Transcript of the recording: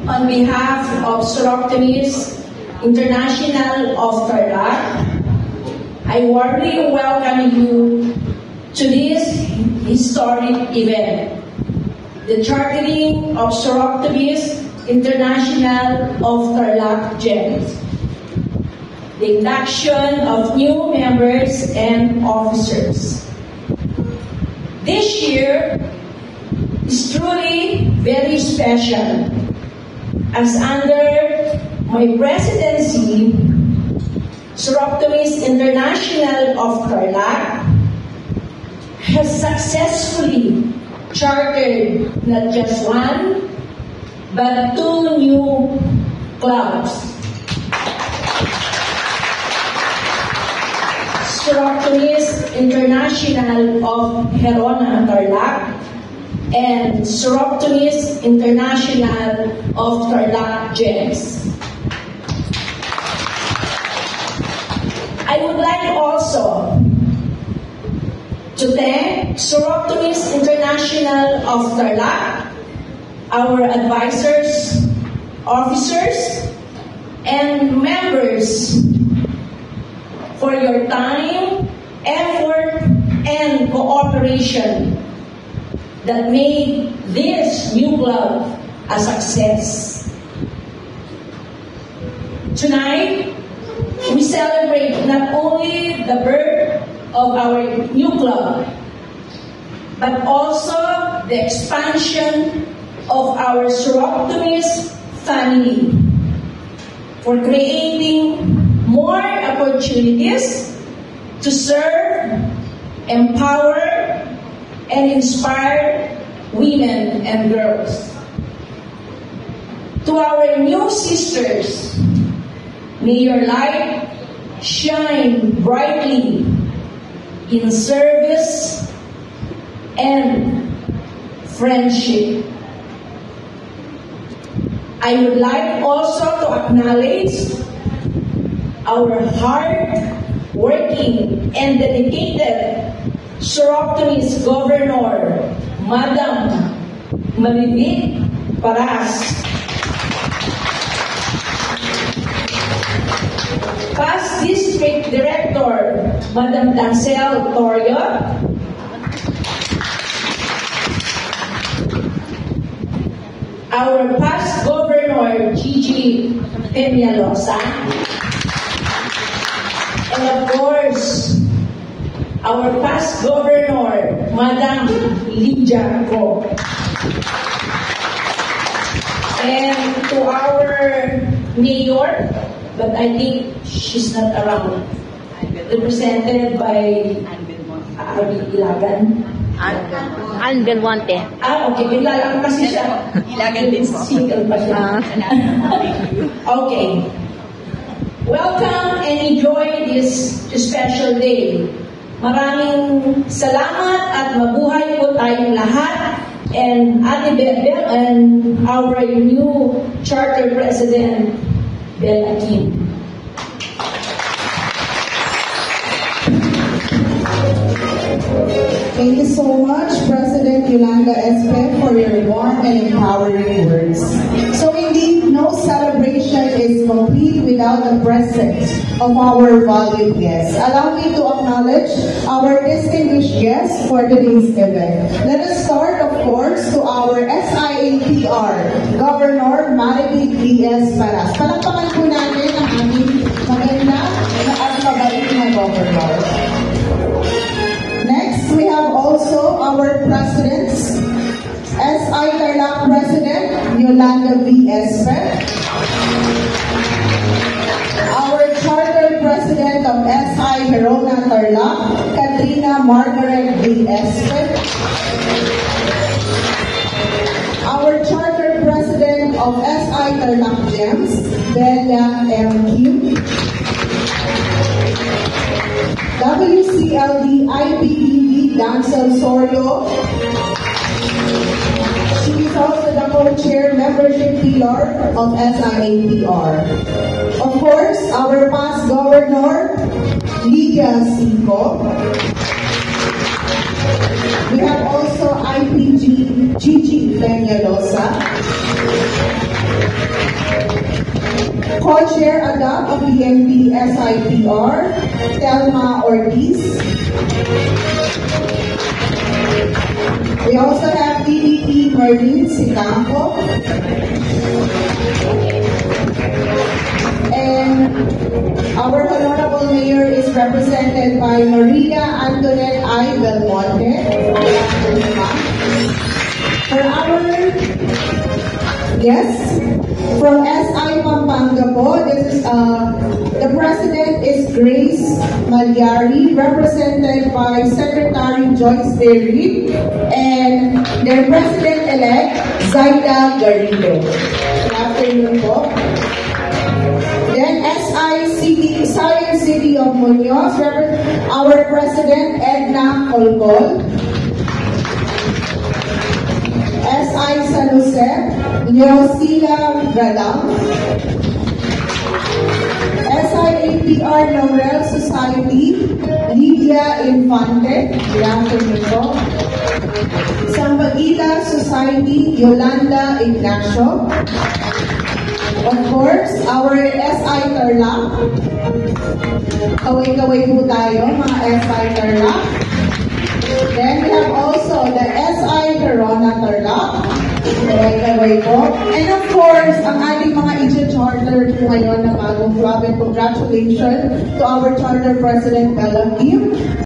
on behalf of Soroctomies International of Tarlac, I warmly welcome you to this historic event, the chartering of Soroctomies International of Tarlac GEMS, the induction of new members and officers. This year is truly very special, as under my presidency, Soroctomies International of Tarlac has successfully chartered not just one, but two new clubs. Soroctomies International of Herona Tarlac and Soroctomies International of Tarlac GEMS. I would like also to thank Soroctomies International of Tarlac, our advisors, officers, and members for your time, effort, and cooperation that made this new club a success. Tonight, we celebrate not only the birth of our new club, but also the expansion of our Soroctomies family for creating more opportunities to serve, empower, and inspire women and girls. To our new sisters, may your light shine brightly in service and friendship. I would like also to acknowledge our hard-working and dedicated Soroctomies Governor, Madam Marivic Paras, Past District Director, Madam Tansel Torio, our past Governor, Gigi Peñalosa, and of course, our past Governor, Madam Lydia Go. And to our Mayor, but I think she's not around, represented by Arby Ilagan. Ann Belmonte. Okay. Kilala ko kasi siya. Ilagan din po. Single pa siya. Okay. Welcome and enjoy this special day. Maraming salamat at mabuhay po tayong lahat. And Ate Bel and our new Charter President, Bella Kim. Thank you so much, President Yolanda Espe, for your warm and empowering words. So indeed, no celebration is complete without the presence of our valued guests. Allow me to acknowledge our distinguished guests for today's event. Let us start, of course, to our SIAPR, Governor Marivic D.S. Paras. Palakpakan po natin ang aming maganda at mabait na Governor. Next, we have also our presidents, SI Tarlac President, Yolanda V. Espe, our Charter President of SI Herona Tarlac, Katrina Margaret V. Espe, our Charter President of SI Tarlac GEMS, Bella M. Kim, WCLD IPED Dancel Sorio. She is also the co-chair membership pillar of SIAPR. Of course, our past governor, Lydia Cinco. We have also IPG Gigi Peñalosa. Co-Chair Adapt of PNP SIPR, Telma Ortiz. We also have DDP Merlin Sicampo. And our Honorable Mayor is represented by Maria Antoinette I. Belmonte. For our guests from SI Pampanga po, this is the President is Grace Malyari, represented by Secretary Joyce Derry, and their President-elect, Zaida Garrido. Good afternoon po. Then Science City of Muñoz, our President, Edna Colcol. SI San Jose, Leosila Galang. SI APR Laurel Society, Lydia Infante. Good afternoon po. Sampaguita Society, Yolanda Ignacio. Of course, our SI Tarlac. Kaway-kaway po tayo, mga SI Tarlac. Then we have also the SI Corona Tarlac. Kaway-kaway po. And of course, ang ating mga i-charter po ngayon ng bagong club. And congratulations to our charter president, Bella Kim.